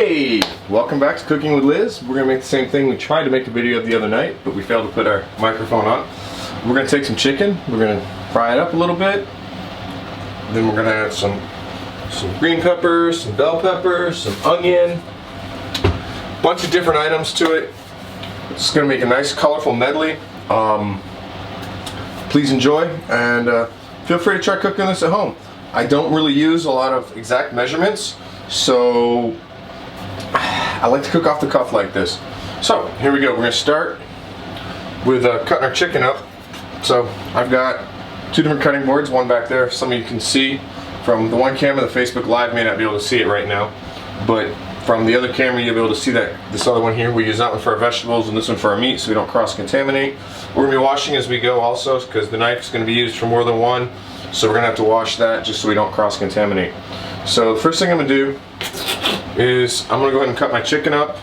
Hey! Welcome back to Cooking with Liz. We're going to make the same thing we tried to make a video of the other night, but we failed to put our microphone on. We're going to take some chicken, we're going to fry it up a little bit, then we're going to add some green peppers, some bell peppers, some onion, a bunch of different items to it. It's going to make a nice colorful medley. Please enjoy, and feel free to try cooking this at home. I don't really use a lot of exact measurements, so I like to cook off the cuff like this. So here we go. We're going to start with cutting our chicken up. So I've got two different cutting boards, one back there. Some of you can see from the one camera. The Facebook Live may not be able to see it right now, but from the other camera you'll be able to see that this other one here. We use that one for our vegetables and this one for our meat, so we don't cross-contaminate. We're going to be washing as we go also, because the knife is going to be used for more than one, so we're going to have to wash that just so we don't cross-contaminate. So the first thing I'm going to do is I'm going to go ahead and cut my chicken up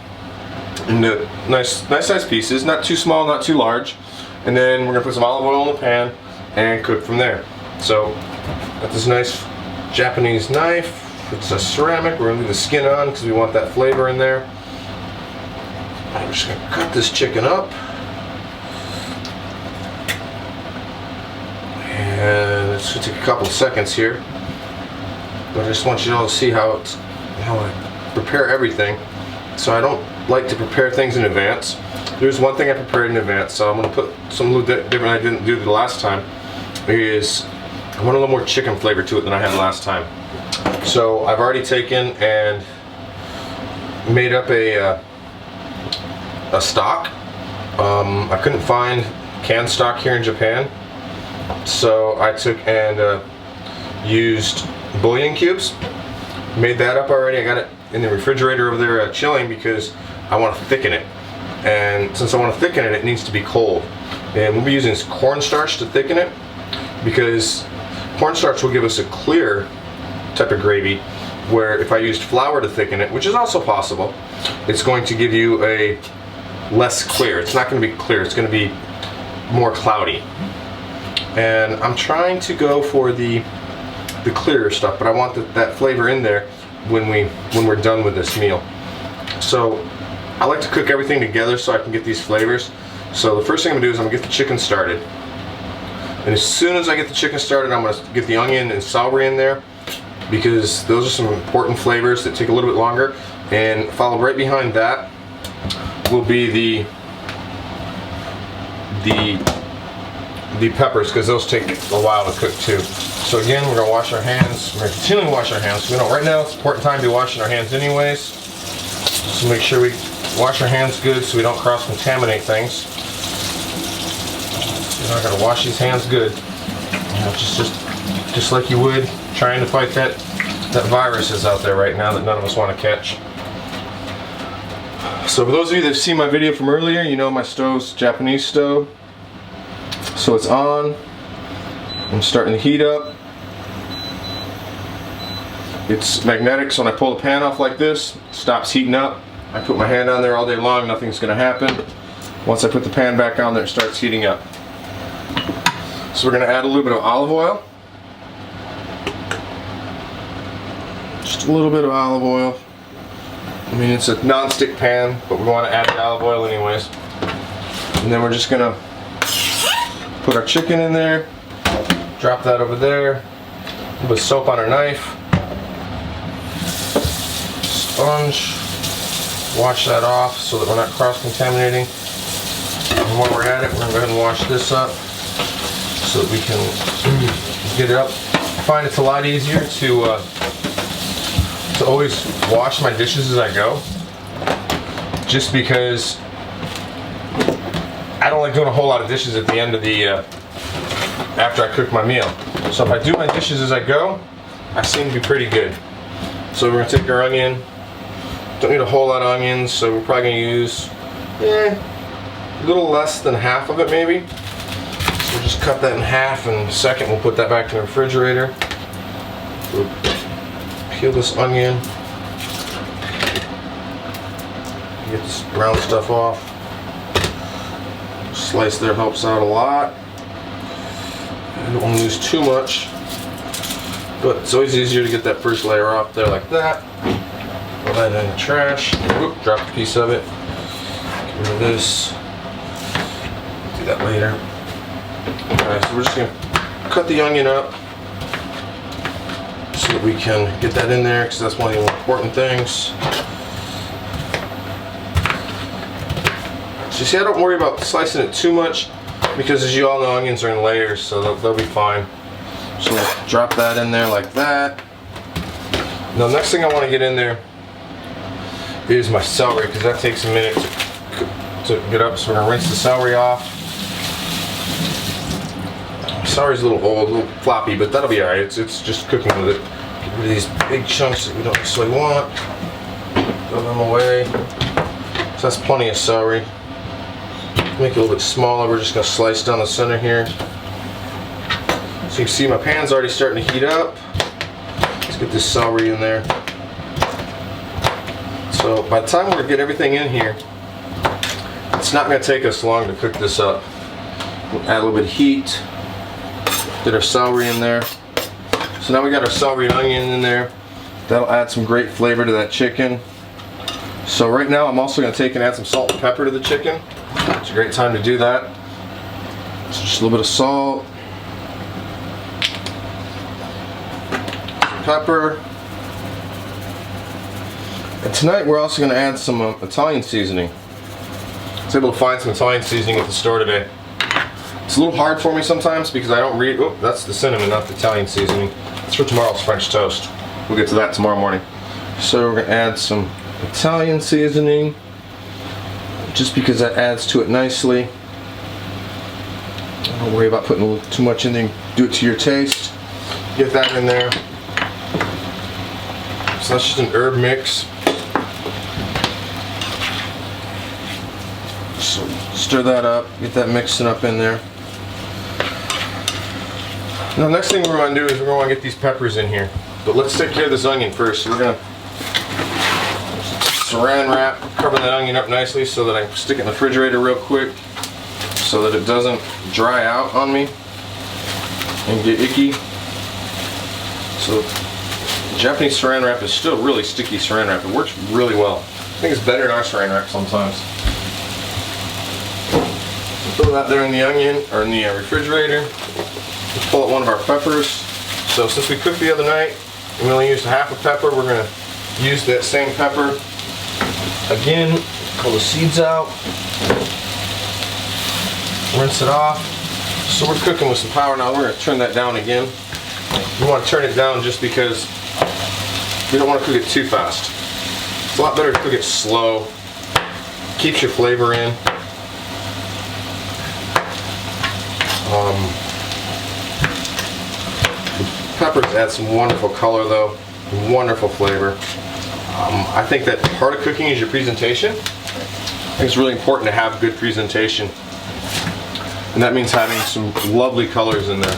into nice sized pieces, not too small, not too large, and then we're going to put some olive oil in the pan and cook from there. So got this nice Japanese knife. It's a ceramic. We're going to leave the skin on because we want that flavor in there. I'm just going to cut this chicken up, and it's going to take a couple seconds here, but I just want you all to see how I prepare everything. So I don't like to prepare things in advance. There's one thing I prepared in advance, so I'm going to put something a little different I didn't do the last time. Is I want a little more chicken flavor to it than I had last time. So I've already taken and made up a stock. I couldn't find canned stock here in Japan, so I took and used bouillon cubes. Made that up already. I got it in the refrigerator over there chilling because I want to thicken it. And since I want to thicken it, it needs to be cold. And we'll be using cornstarch to thicken it, because cornstarch will give us a clear type of gravy, where if I used flour to thicken it, which is also possible, it's going to give you a less clear. It's not going to be clear, it's going to be more cloudy. And I'm trying to go for the clearer stuff, but I want that flavor in there when we're done with this meal. So I like to cook everything together so I can get these flavors. So the first thing I'm going to do is I'm going to get the chicken started. And as soon as I get the chicken started, I'm going to get the onion and celery in there, because those are some important flavors that take a little bit longer. And followed right behind that will be the peppers, because those take a while to cook too. So again, we're going to wash our hands. We're going to continue to wash our hands. We know right now it's an important time to be washing our hands anyways. So make sure we wash our hands good so we don't cross-contaminate things. You're not going to wash these hands good. You know, just like you would trying to fight that virus is out there right now that none of us want to catch. So for those of you that have seen my video from earlier, you know my stove's Japanese stove. So it's on. I'm starting to heat up. It's magnetic, so when I pull the pan off like this, it stops heating up. I put my hand on there all day long, nothing's going to happen. Once I put the pan back on there, it starts heating up. So we're going to add a little bit of olive oil. Just a little bit of olive oil. I mean, it's a non-stick pan, but we want to add the olive oil anyways. And then we're just going to put our chicken in there, drop that over there, put soap on our knife, sponge, wash that off so that we're not cross-contaminating. And while we're at it, we're going to go ahead and wash this up so that we can get it up. I find it's a lot easier to always wash my dishes as I go, just because I don't like doing a whole lot of dishes at the end of the after I cook my meal. So if I do my dishes as I go, I seem to be pretty good. So we're going to take our onion. Don't need a whole lot of onions, so we're probably going to use a little less than half of it maybe. So we'll just cut that in half, and in a second we'll put that back in the refrigerator. We'll peel this onion. Get this brown stuff off. Slice there helps out a lot. I don't want to lose too much, but it's always easier to get that first layer off there like that. Throw that in the trash. Whoop, dropped a piece of it. Get rid of this. Do that later. Alright, so we're just gonna cut the onion up so that we can get that in there, because that's one of the important things. So you see, I don't worry about slicing it too much, because as you all know, onions are in layers, so they'll be fine. So we'll drop that in there like that. Now, the next thing I want to get in there is my celery, because that takes a minute to get up. So we're gonna rinse the celery off. Celery's a little old, a little floppy, but that'll be alright. It's just cooking with it. Get rid of these big chunks that we don't necessarily want. Throw them away. So that's plenty of celery. Make it a little bit smaller. We're just gonna slice down the center here. So you can see my pan's already starting to heat up. Let's get this celery in there. So by the time we get everything in here, it's not going to take us long to cook this up. We'll add a little bit of heat. Get our celery in there. So now we got our celery and onion in there. That'll add some great flavor to that chicken. So right now I'm also going to take and add some salt and pepper to the chicken. It's a great time to do that. So just a little bit of salt. Pepper. And tonight we're also going to add some Italian seasoning. I was able to find some Italian seasoning at the store today. It's a little hard for me sometimes because I don't read. Oh, that's the cinnamon, not the Italian seasoning. It's for tomorrow's French toast. We'll get to that tomorrow morning. So we're going to add some Italian seasoning, just because that adds to it nicely. Don't worry about putting a little too much in there. Do it to your taste. Get that in there. So that's just an herb mix. So stir that up, get that mixing up in there. Now the next thing we're going to do is we're going to get these peppers in here. But let's take care of this onion first. So we're going to saran wrap, cover that onion up nicely so that I can stick it in the refrigerator real quick so that it doesn't dry out on me and get icky. So Japanese saran wrap is still really sticky saran wrap. It works really well. I think it's better than our saran wrap sometimes. Throw that there in the onion, or in the refrigerator. Let's pull out one of our peppers. So since we cooked the other night and we only used half a pepper, we're going to use that same pepper again. Pull the seeds out. Rinse it off. So we're cooking with some power now. We're going to turn that down again. We want to turn it down just because we don't want to cook it too fast. It's a lot better to cook it slow. Keeps your flavor in. Peppers add some wonderful color though, wonderful flavor. I think that part of cooking is your presentation. I think it's really important to have good presentation. And that means having some lovely colors in there.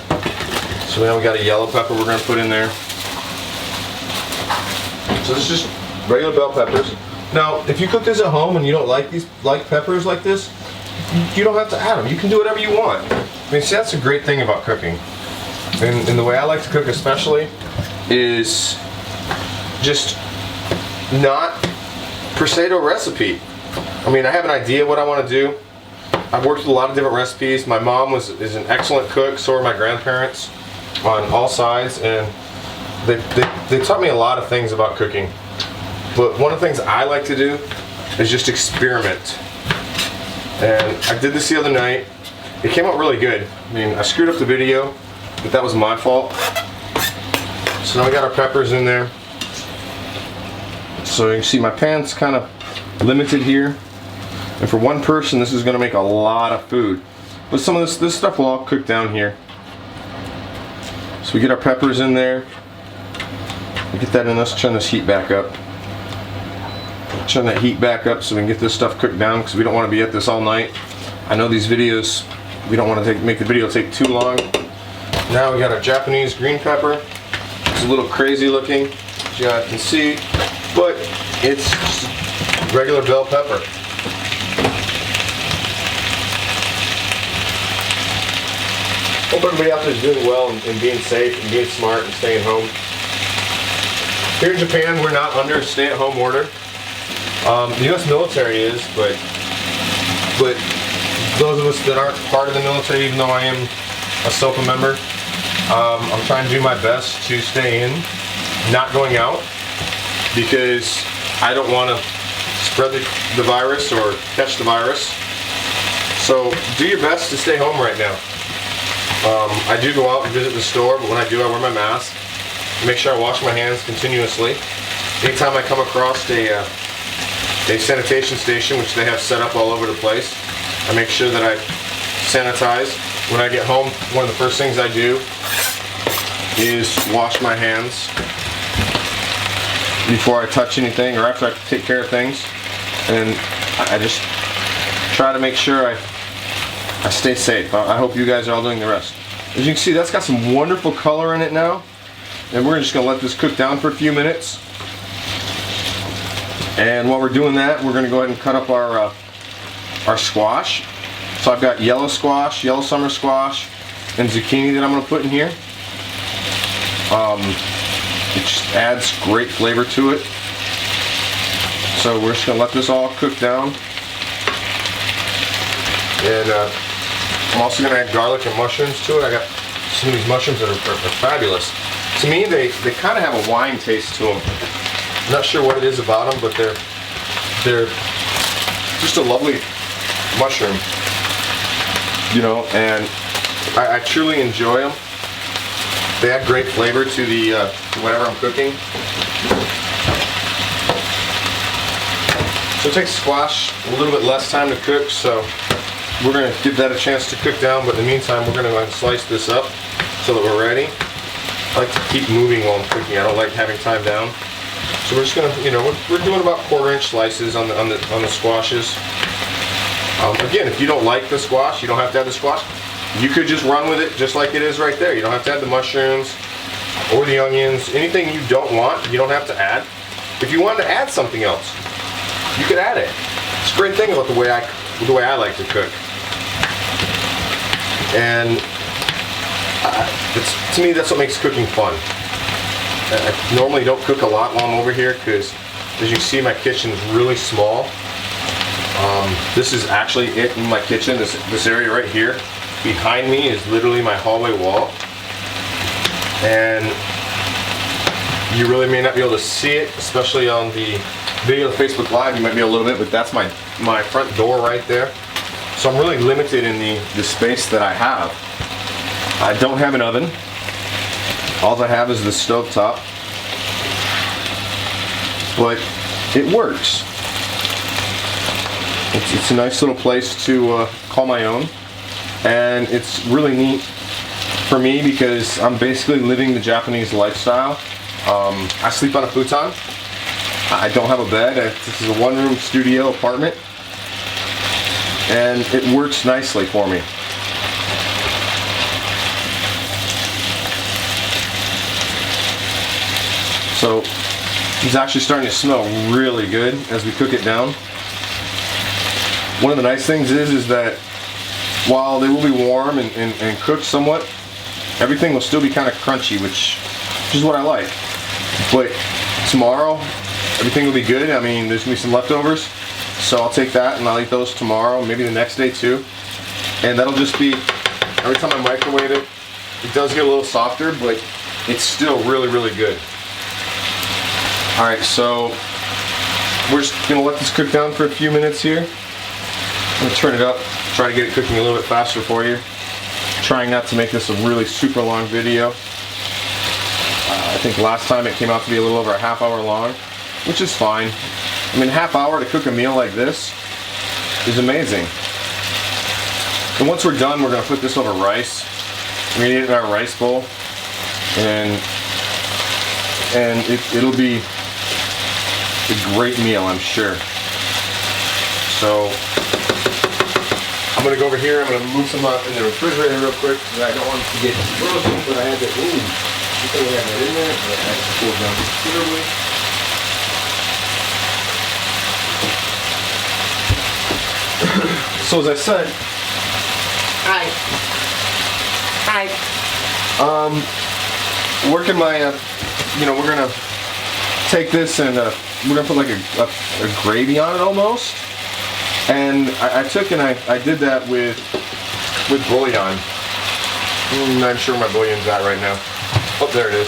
So now we got a yellow pepper we're going to put in there. So this is just regular bell peppers. Now, if you cook this at home and you don't like peppers like this, you don't have to add them. You can do whatever you want. I mean, see, that's a great thing about cooking. And the way I like to cook especially is just not per se to a recipe. I mean, I have an idea what I want to do. I've worked with a lot of different recipes. My mom is an excellent cook, so are my grandparents on all sides, and they taught me a lot of things about cooking. But one of the things I like to do is just experiment. And I did this the other night. It came out really good. I mean, I screwed up the video, but that was my fault. So now we got our peppers in there. So you can see my pan's kind of limited here. And for one person, this is going to make a lot of food. But some of this stuff will all cook down here. So we get our peppers in there. We get that in. Let's turn this heat back up. Turn that heat back up so we can get this stuff cooked down, because we don't want to be at this all night. I know these videos, we don't want to make the video take too long. Now we got our Japanese green pepper. It's a little crazy looking, as you guys can see, but it's just regular bell pepper. Hope everybody out there is doing well and being safe and being smart and staying home. Here in Japan, we're not under a stay-at-home order. The U.S. military is, but those of us that aren't part of the military, even though I am a SOPA member, I'm trying to do my best to stay in, not going out, because I don't want to spread the virus or catch the virus. So do your best to stay home right now. I do go out and visit the store, but when I do, I wear my mask. Make sure I wash my hands continuously. Anytime I come across a sanitation station, which they have set up all over the place, I make sure that I sanitize. When I get home, one of the first things I do is wash my hands before I touch anything or after I take care of things. And I just try to make sure I stay safe. I hope you guys are all doing the rest. As you can see, that's got some wonderful color in it now. And we're just going to let this cook down for a few minutes. And while we're doing that, we're going to go ahead and cut up our squash. So I've got yellow squash, yellow summer squash, and zucchini that I'm going to put in here. It just adds great flavor to it. So we're just going to let this all cook down. And I'm also going to add garlic and mushrooms to it. I got some of these mushrooms that are fabulous. To me, they kind of have a wine taste to them. I'm not sure what it is about them, but they're just a lovely mushroom, you know, and I truly enjoy them. They add great flavor to the whatever I'm cooking. So it takes squash a little bit less time to cook, so we're going to give that a chance to cook down, but in the meantime we're going to slice this up so that we're ready. I like to keep moving while I'm cooking. I don't like having time down. So we're just going to, you know, we're doing about 1/4 inch slices on the squashes. Again, if you don't like the squash, you don't have to add the squash. You could just run with it just like it is right there. You don't have to add the mushrooms or the onions. Anything you don't want, you don't have to add. If you wanted to add something else, you could add it. It's a great thing about the way I like to cook. And to me, that's what makes cooking fun. I normally don't cook a lot while I'm over here because, as you can see, my kitchen is really small. This is actually it in my kitchen. This area right here behind me is literally my hallway wall. And you really may not be able to see it, especially on the video of Facebook Live. You might be a little bit, but that's my front door right there. So I'm really limited in the space that I have. I don't have an oven. All I have is the stove top. But it works. It's a nice little place to call my own. And it's really neat for me because I'm basically living the Japanese lifestyle. I sleep on a futon. I don't have a bed. This is a one-room studio apartment. And it works nicely for me. So it's actually starting to smell really good as we cook it down. One of the nice things is that while they will be warm and cooked somewhat, everything will still be kind of crunchy, which is what I like. But tomorrow, everything will be good. I mean, there's going to be some leftovers, so I'll take that and I'll eat those tomorrow, maybe the next day too. And that'll just be, every time I microwave it, it does get a little softer, but it's still really, really good. Alright, so we're just going to let this cook down for a few minutes here. I'm going to turn it up, try to get it cooking a little bit faster for you. Trying not to make this a really super long video. I think last time it came out to be a little over a half-hour long, which is fine. I mean, a half hour to cook a meal like this is amazing. And once we're done, we're going to put this over rice. We're going to eat it in our rice bowl. And it'll be a great meal, I'm sure. So I'm going to go over here. I'm going to move some up in the refrigerator real quick because I don't want it to get frozen. But I had that. Ooh, I think we have that in there. But that's cooled down considerably. So as I said, working my, we're gonna take this and we're gonna put like a gravy on it almost. And I took and I did that with bouillon. I'm not sure where my bouillon's at right now. Oh, there it is.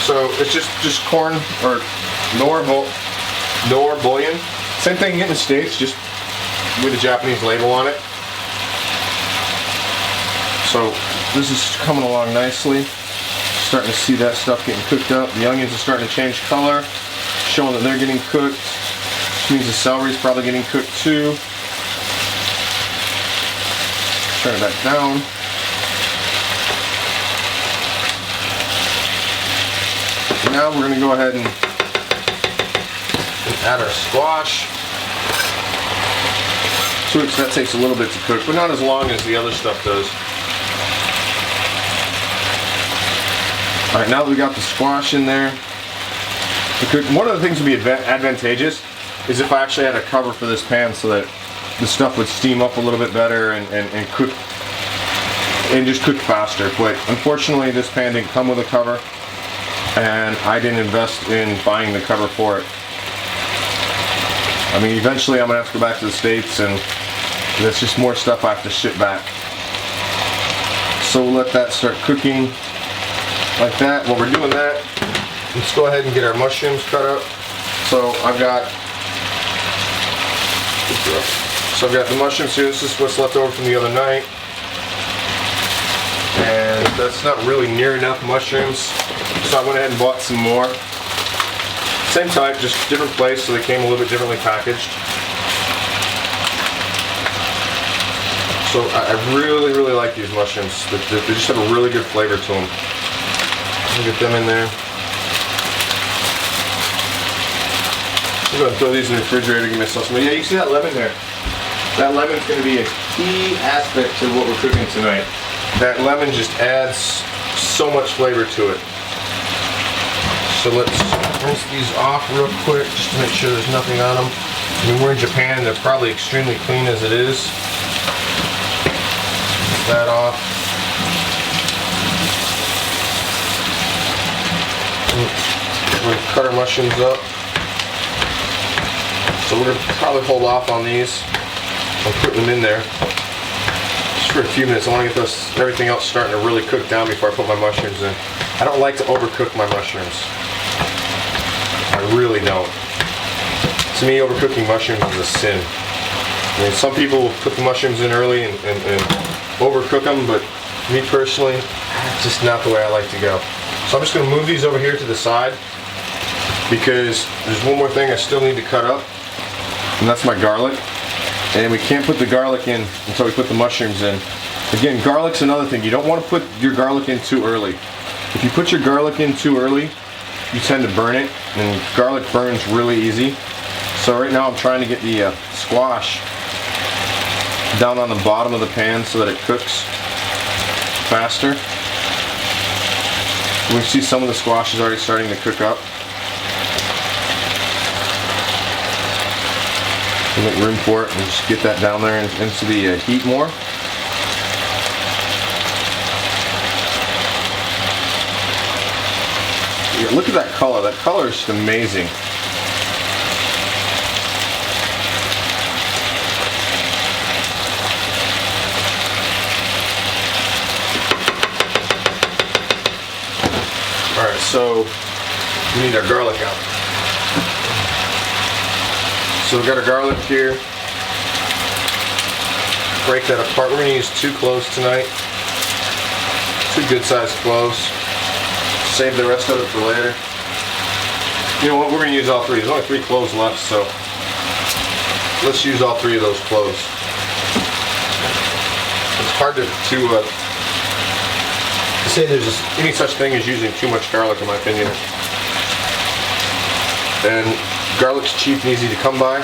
So it's just corn or nor bouillon. Same thing you get in the States, just with a Japanese label on it. So this is coming along nicely. Starting to see that stuff getting cooked up. The onions are starting to change color, showing that they're getting cooked. Which means the celery is probably getting cooked too. Turn it back down. Now we're going to go ahead and add our squash to it, so that takes a little bit to cook, but not as long as the other stuff does. Alright, now that we got the squash in there, one of the things that would be advantageous is if I actually had a cover for this pan so that the stuff would steam up a little bit better and cook and just cook faster. But unfortunately this pan didn't come with a cover, and I didn't invest in buying the cover for it. I mean, eventually I'm going to have to go back to the States, and that's just more stuff I have to ship back. So we'll let that start cooking like that. While we're doing that, let's go ahead and get our mushrooms cut up. So I've got the mushrooms here. This is what's left over from the other night. And that's not really near enough mushrooms, so I went ahead and bought some more. Same type, just different place, so they came a little bit differently packaged. So I really like these mushrooms. They just have a really good flavor to them. I'll get them in there. I'm going to throw these in the refrigerator to give myself some. Yeah, you see that lemon there? That lemon's going to be a key aspect to what we're cooking tonight. That lemon just adds so much flavor to it. So let's rinse these off real quick just to make sure there's nothing on them. I mean, we're in Japan, they're probably extremely clean as it is. Get that off. We're going to cut our mushrooms up. So we're going to probably hold off on these. I'm putting them in there just for a few minutes. I want to get everything else starting to really cook down before I put my mushrooms in. I don't like to overcook my mushrooms. I really don't. To me, overcooking mushrooms is a sin. I mean, some people will put the mushrooms in early and overcook them, but me personally, that's just not the way I like to go. So I'm just going to move these over here to the side because there's one more thing I still need to cut up, and that's my garlic. And we can't put the garlic in until we put the mushrooms in. Again, garlic's another thing. You don't want to put your garlic in too early. If you put your garlic in too early, you tend to burn it, and garlic burns really easy. So right now I'm trying to get the squash down on the bottom of the pan so that it cooks faster. We see some of the squash is already starting to cook up. Make room for it and just get that down there into the heat more. Yeah, look at that color. That color is just amazing. Alright, so we need our garlic out. So we've got our garlic here. Break that apart. We're going to use 2 cloves tonight. 2 good sized cloves. Save the rest of it for later. You know what? We're going to use all 3. There's only 3 cloves left, so let's use all 3 of those cloves. It's hard to say there's any such thing as using too much garlic, in my opinion. And garlic's cheap and easy to come by.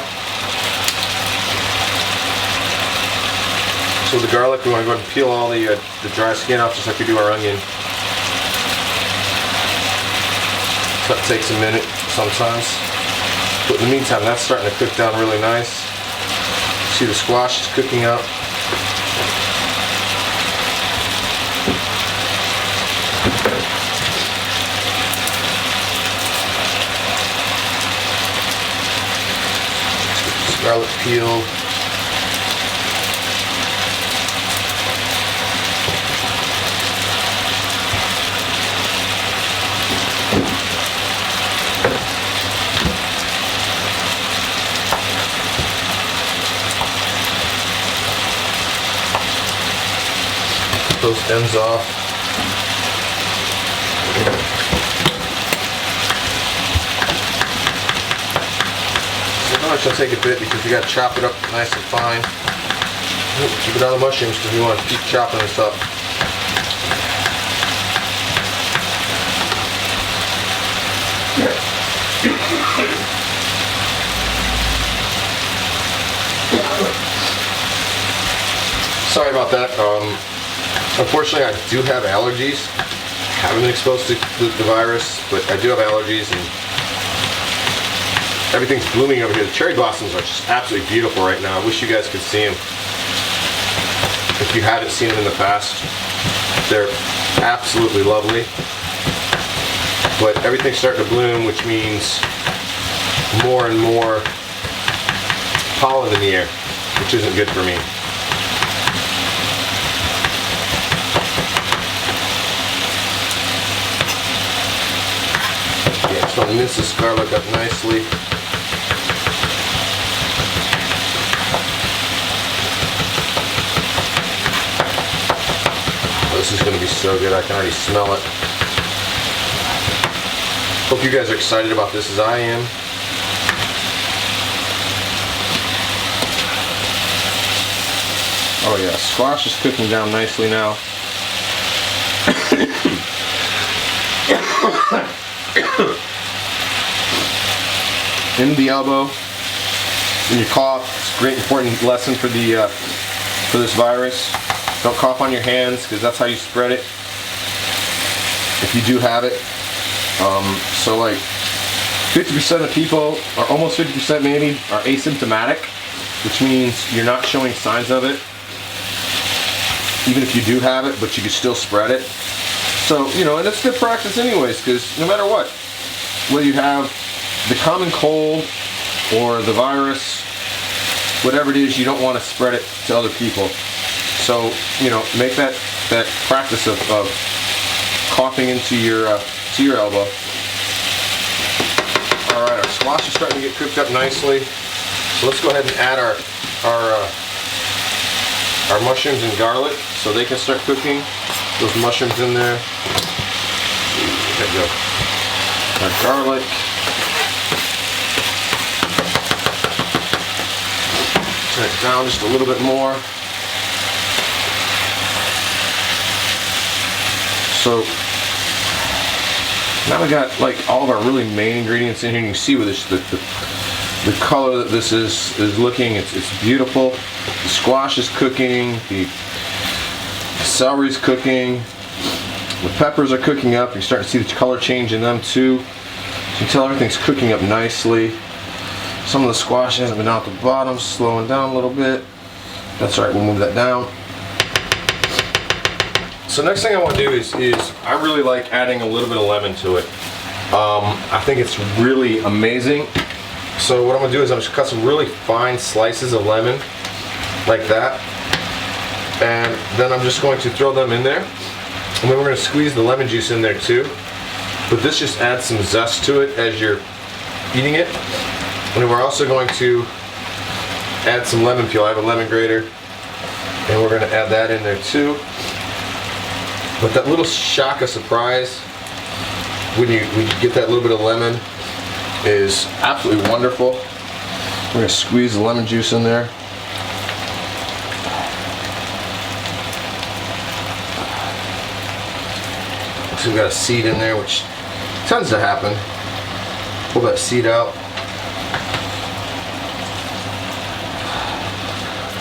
So the garlic, we want to go ahead and peel all the dry skin off just like we do our onion. So that takes a minute sometimes. But in the meantime, that's starting to cook down really nice. See, the squash is cooking up. Garlic peeled. Those ends off. So now I shall take a bit because we got to chop it up nice and fine. Keep it on the mushrooms because we want to keep chopping this up. Sorry about that. Unfortunately, I do have allergies. I haven't been exposed to the virus, but I do have allergies, and everything's blooming over here. The cherry blossoms are just absolutely beautiful right now. I wish you guys could see them. If you haven't seen them in the past, they're absolutely lovely. But everything's starting to bloom, which means more and more pollen in the air, which isn't good for me. Just want to mince this garlic up nicely. Oh, this is going to be so good. I can already smell it. Hope you guys are excited about this as I am. Oh yeah, squash is cooking down nicely now. In the elbow, when you cough, it's a great important lesson for this virus. Don't cough on your hands because that's how you spread it if you do have it. So like 50% of people, or almost 50% maybe, are asymptomatic, which means you're not showing signs of it even if you do have it, but you can still spread it. So, you know, and it's good practice anyways, because no matter what, whether you have the common cold or the virus, whatever it is, you don't want to spread it to other people. So, you know, make that practice of coughing into your elbow. All right, our squash is starting to get cooked up nicely. So let's go ahead and add our mushrooms and garlic so they can start cooking. Those mushrooms in there. There we go. Our garlic. Turn it down just a little bit more. So now we got like all of our really main ingredients in here. You can see with this the color that this is looking. It's beautiful. The squash is cooking. The celery's cooking. The peppers are cooking up. You're starting to see the color change in them too. So you can tell everything's cooking up nicely. Some of the squash hasn't been out the bottom, slowing down a little bit. That's all right, we'll move that down. So next thing I want to do is I really like adding a little bit of lemon to it. I think it's really amazing. So what I'm going to do is I'm just cut some really fine slices of lemon, like that. And then I'm just going to throw them in there. And then we're going to squeeze the lemon juice in there too. But this just adds some zest to it as you're eating it. And then we're also going to add some lemon peel. I have a lemon grater. And we're going to add that in there too. But that little shock of surprise when you get that little bit of lemon is absolutely wonderful. We're going to squeeze the lemon juice in there. So we've got a seed in there, which tends to happen. Pull that seed out.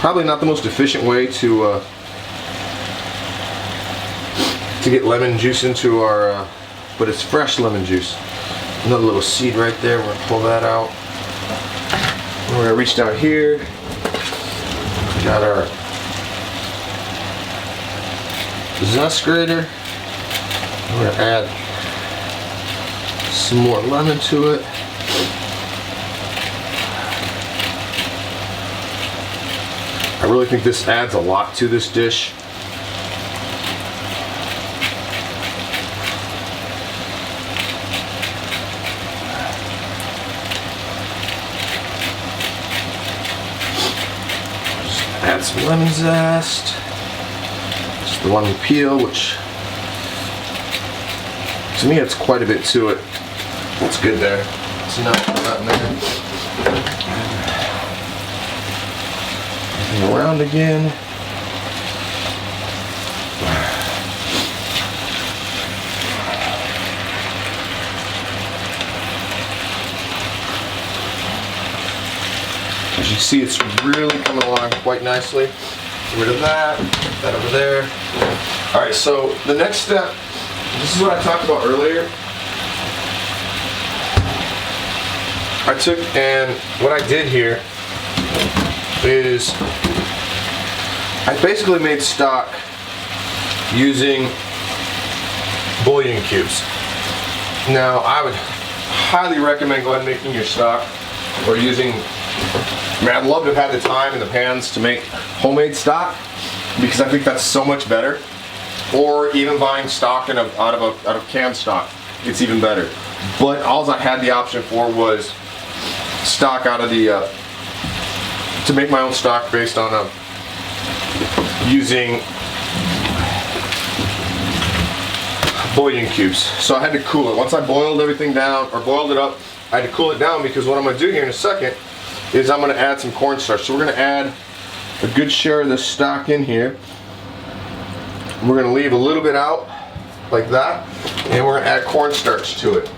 Probably not the most efficient way to get lemon juice into our, but it's fresh lemon juice. Another little seed right there. We're gonna pull that out. We're gonna reach down here. We got our zest grater. We're gonna add some more lemon to it. I really think this adds a lot to this dish. Just add some lemon zest. Just the lemon peel, which to me it's quite a bit to it. That's good there. It's not in there. Around again. As you see, it's really coming along quite nicely. Get rid of that, put that over there. All right, so the next step, this is what I talked about earlier. I took, and what I did here is I basically made stock using bouillon cubes. Now I would highly recommend go ahead and making your stock or using, I mean, I'd love to have had the time and the pans to make homemade stock because I think that's so much better, or even buying stock out of canned stock. It's even better. But all I had the option for was stock out of the to make my own stock based on using bouillon cubes. So I had to cool it. Once I boiled everything down, or boiled it up, I had to cool it down because what I'm going to do here in a second is I'm going to add some cornstarch. So we're going to add a good share of this stock in here. We're going to leave a little bit out like that, and we're going to add cornstarch to it.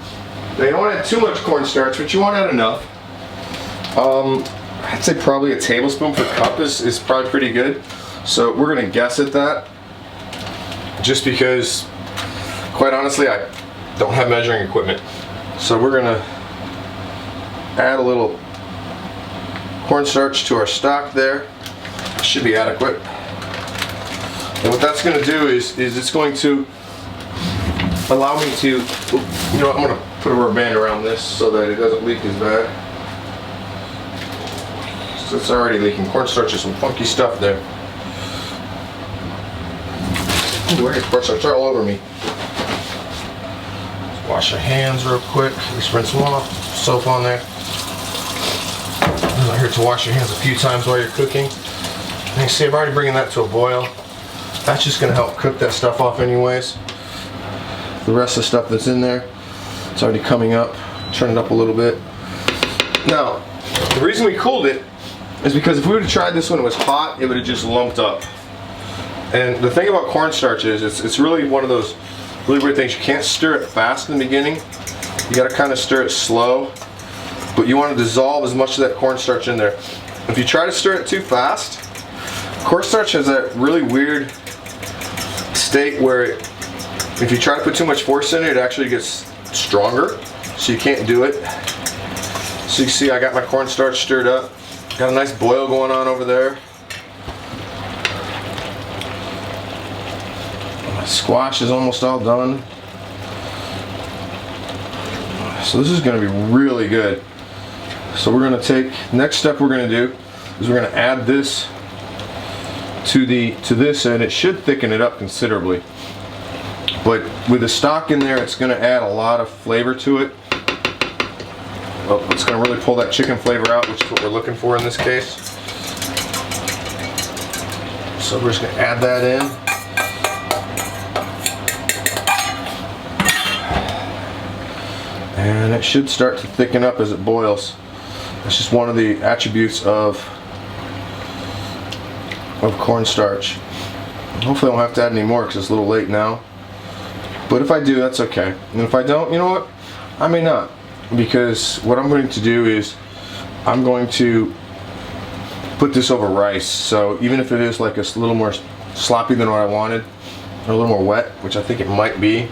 Now you don't want to add too much cornstarch, but you want to add enough. I'd say probably a tablespoon per cup is probably pretty good. So we're going to guess at that, just because, quite honestly, I don't have measuring equipment. So we're going to add a little cornstarch to our stock there. Should be adequate. And what that's going to do is it's going to allow me to, you know, I'm going to put a rubber band around this so that it doesn't leak as bad. So it's already leaking. Cornstarch is some funky stuff there. Ooh, I got cornstarch all over me. Let's wash our hands real quick. Just rinse them off. Soap on there. I'm here to wash your hands a few times while you're cooking. And you see, I'm already bringing that to a boil. That's just going to help cook that stuff off anyways. The rest of the stuff that's in there, it's already coming up. Turn it up a little bit. Now, the reason we cooled it is because if we would have tried this when it was hot, it would have just lumped up. And the thing about cornstarch is it's really one of those really weird things. You can't stir it fast in the beginning. You got to kind of stir it slow, but you want to dissolve as much of that cornstarch in there. If you try to stir it too fast, cornstarch has that really weird state where if you try to put too much force in it, it actually gets stronger, so you can't do it. So you see I got my cornstarch stirred up. Got a nice boil going on over there. My squash is almost all done. So this is going to be really good. So we're going to take, next step we're going to do is we're going to add this to this, and it should thicken it up considerably. But with the stock in there, it's going to add a lot of flavor to it. Well, it's going to really pull that chicken flavor out, which is what we're looking for in this case. So we're just going to add that in. And it should start to thicken up as it boils. It's just one of the attributes of cornstarch. Hopefully I won't have to add any more because it's a little late now. But if I do, that's okay. And if I don't, you know what? I may not. Because what I'm going to do is I'm going to put this over rice. So even if it is like a little more sloppy than what I wanted, or a little more wet, which I think it might be,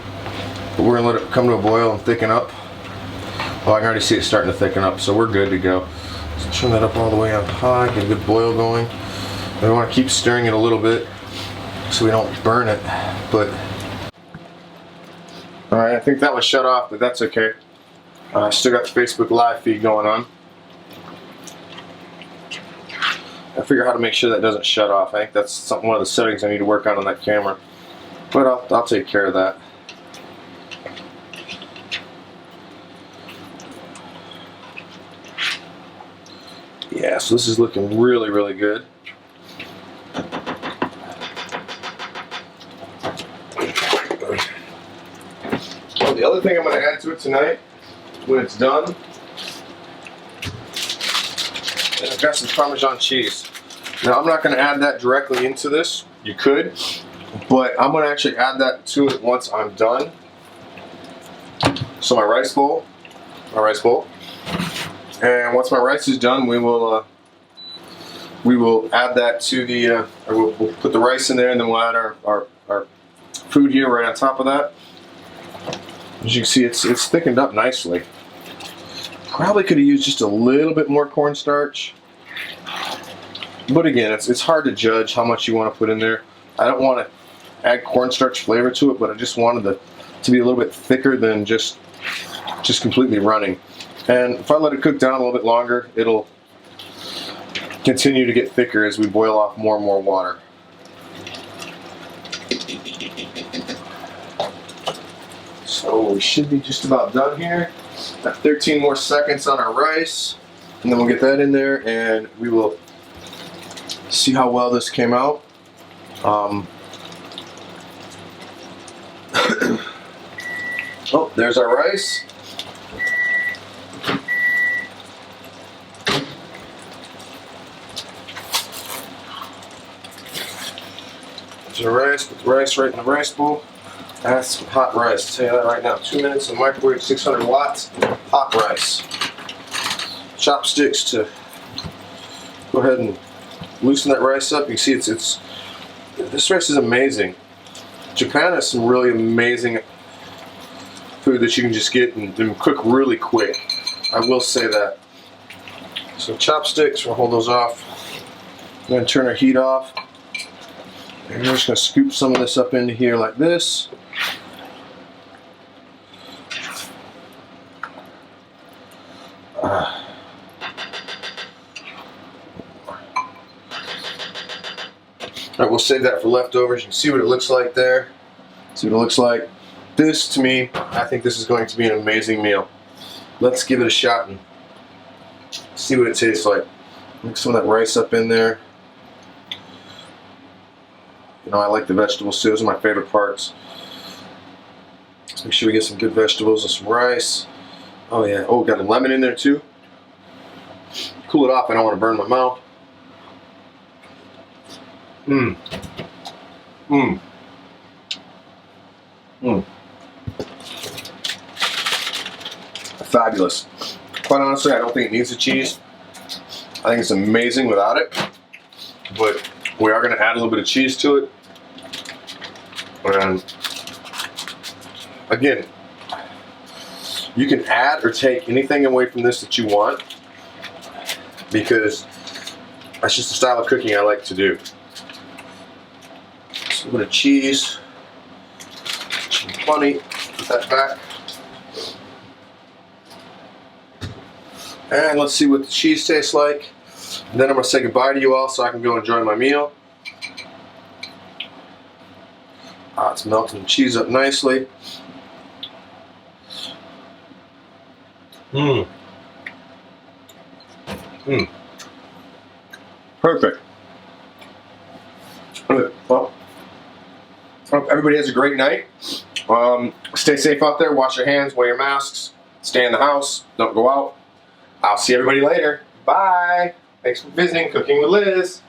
but we're going to let it come to a boil and thicken up. Oh, I can already see it starting to thicken up, so we're good to go. So turn that up all the way on high, get a good boil going. And we want to keep stirring it a little bit so we don't burn it. But alright, I think that was shut off, but that's okay. I still got the Facebook Live feed going on. I figure out how to make sure that doesn't shut off. I think that's one of the settings I need to work on that camera. But I'll take care of that. Yeah, so this is looking really, really good. Oh, the other thing I'm going to add to it tonight, when it's done, and I've got some Parmesan cheese. Now I'm not going to add that directly into this. You could, but I'm going to actually add that to it once I'm done. So my rice bowl, and once my rice is done, we will add that to the, or we'll put the rice in there, and then we'll add our food here right on top of that. As you can see, it's thickened up nicely. Probably could have used just a little bit more cornstarch, but again, it's hard to judge how much you want to put in there. I don't want to add cornstarch flavor to it, but I just wanted to be a little bit thicker than just completely running. And if I let it cook down a little bit longer, it'll continue to get thicker as we boil off more and more water. So we should be just about done here. Got 13 more seconds on our rice, and then we'll get that in there, and we will see how well this came out. Oh, there's our rice. There's our rice. Put the rice right in the rice bowl. That's some hot rice. I'll tell you that right now. 2 minutes in the microwave, 600 watts, hot rice. Chopsticks to go ahead and loosen that rice up. You see, this rice is amazing. Japan has some really amazing food that you can just get and cook really quick. I will say that. So chopsticks, we'll hold those off. I'm going to turn our heat off. And we're just going to scoop some of this up into here like this. Alright, we'll save that for leftovers. You can see what it looks like there. See what it looks like. This, to me, I think this is going to be an amazing meal. Let's give it a shot and see what it tastes like. Mix some of that rice up in there. You know, I like the vegetables too. Those are my favorite parts. Let's make sure we get some good vegetables and some rice. Oh yeah. Oh, got a lemon in there too. Cool it off. I don't want to burn my mouth. Mmm. Mmm. Mmm. Fabulous. Quite honestly, I don't think it needs the cheese. I think it's amazing without it. But we are going to add a little bit of cheese to it. And again, you can add or take anything away from this that you want, because that's just the style of cooking I like to do. So a little bit of cheese. Plenty. Put that back. And let's see what the cheese tastes like. And then I'm going to say goodbye to you all so I can go enjoy my meal. It's melting the cheese up nicely. Mmm. Mmm. Perfect. Well, I hope everybody has a great night. Stay safe out there. Wash your hands. Wear your masks. Stay in the house. Don't go out. I'll see everybody later. Bye. Thanks for visiting Cooking with Liz.